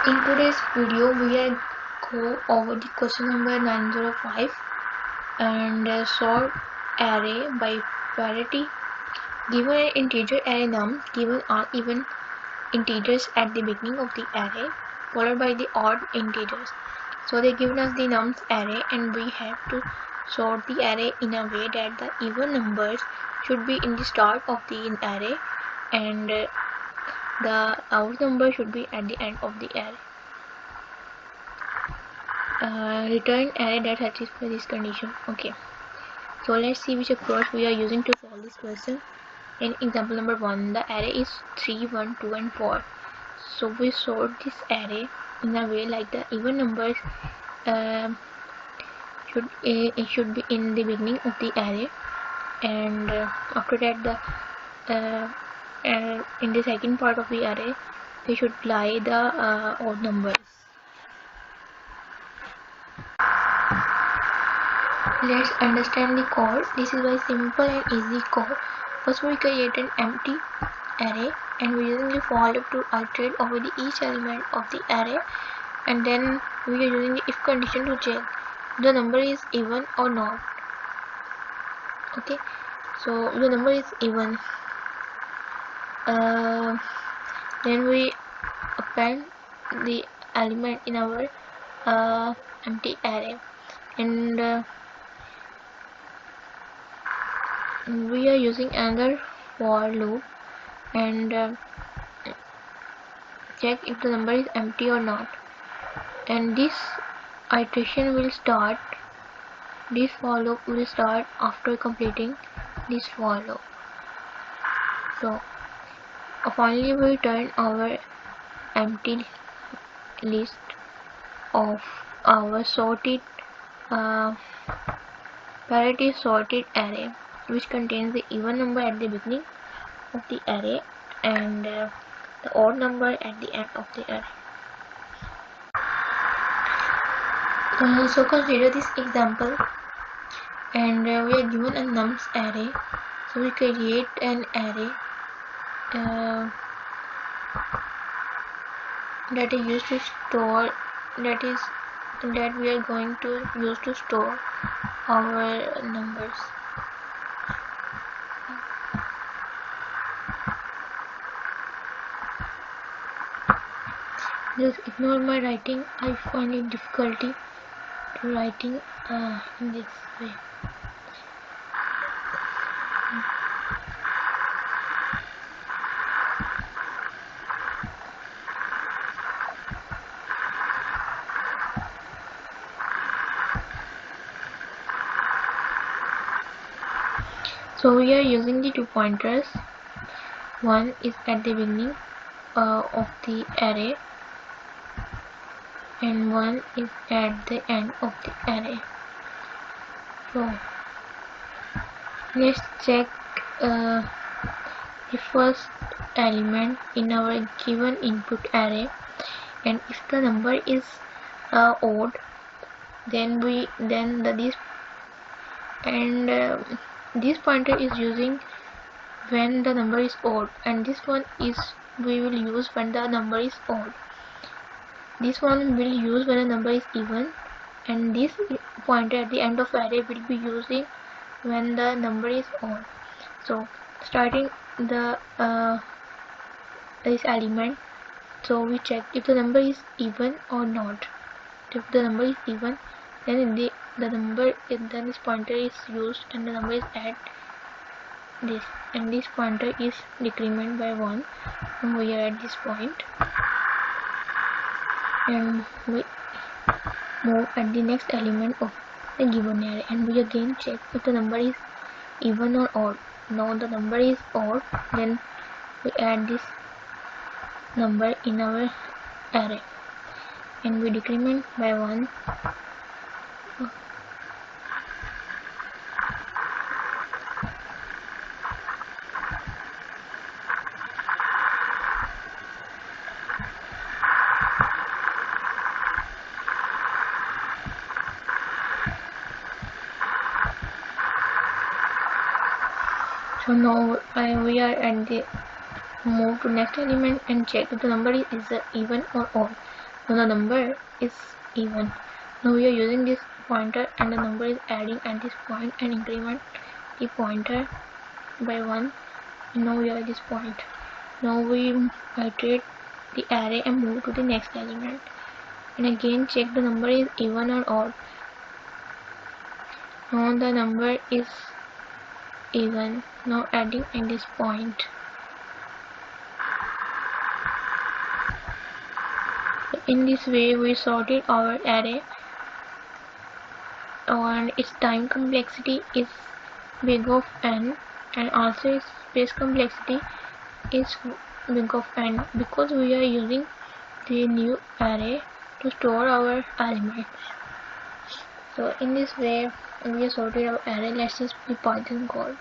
In today's video, we will go over the question number 905 and solve array by parity. Given an integer array num, given are even integers at the beginning of the array, followed by the odd integers. So they given us the nums array, and we have to sort the array in a way that the even numbers should be in the start of the array, and the odd number should be at the end of the array. Return array that satisfies this condition. Okay, so let's see which approach we are using to solve this question. In example number 1, the array is 3, 1, 2 and 4. So we sort this array in a way like the even numbers should be in the beginning of the array, and after that in the second part of the array they should lie the odd numbers. Let's understand the code. This is very simple and easy code. First we create an empty array, and we are using the for loop to iterate over each element of the array, and then we are using the if condition to check the number is even or not. Okay, so the number is even, then we append the element in our empty array, and we are using another for loop and check if the number is empty or not, and this iteration will start, this for loop will start after completing this for loop. So finally we return our empty list of our sorted parity sorted array, which contains the even number at the beginning of the array and the odd number at the end of the array. So consider this example, and we are given a nums array. So we create an array that is used to store, that we are going to use to store our numbers. Just ignore my writing. I find it difficulty to writing in this way. So we are using the two pointers. One is at the beginning of the array, and one is at the end of the array. So let's check the first element in our given input array, and if the number is odd, then this pointer is using when the number is odd, and this one is we will use when the number is odd. This one will use when the number is even, and this pointer at the end of array will be using when the number is odd. So starting the this element, so we check if the number is even or not. If the number is even, then then this pointer is used and the number is at this, and this pointer is decrement by 1 when we are at this point, and we move at the next element of the given array, and we again check if the number is even or odd. Now the number is odd, then we add this number in our array, and we decrement by 1. So now we are at the move to next element and check if the number is either even or odd. Now the number is even. Now we are using this pointer and the number is adding at this point and increment the pointer by 1. Now we are at this point. Now we iterate the array and move to the next element. And again check the number is even or odd. Now the number is even. Now adding at this point. In this way we sorted our array, and its time complexity is big of n, and also its space complexity is big of n, because we are using the new array to store our elements. So in this way we have sorted our array. Let's just be Python code.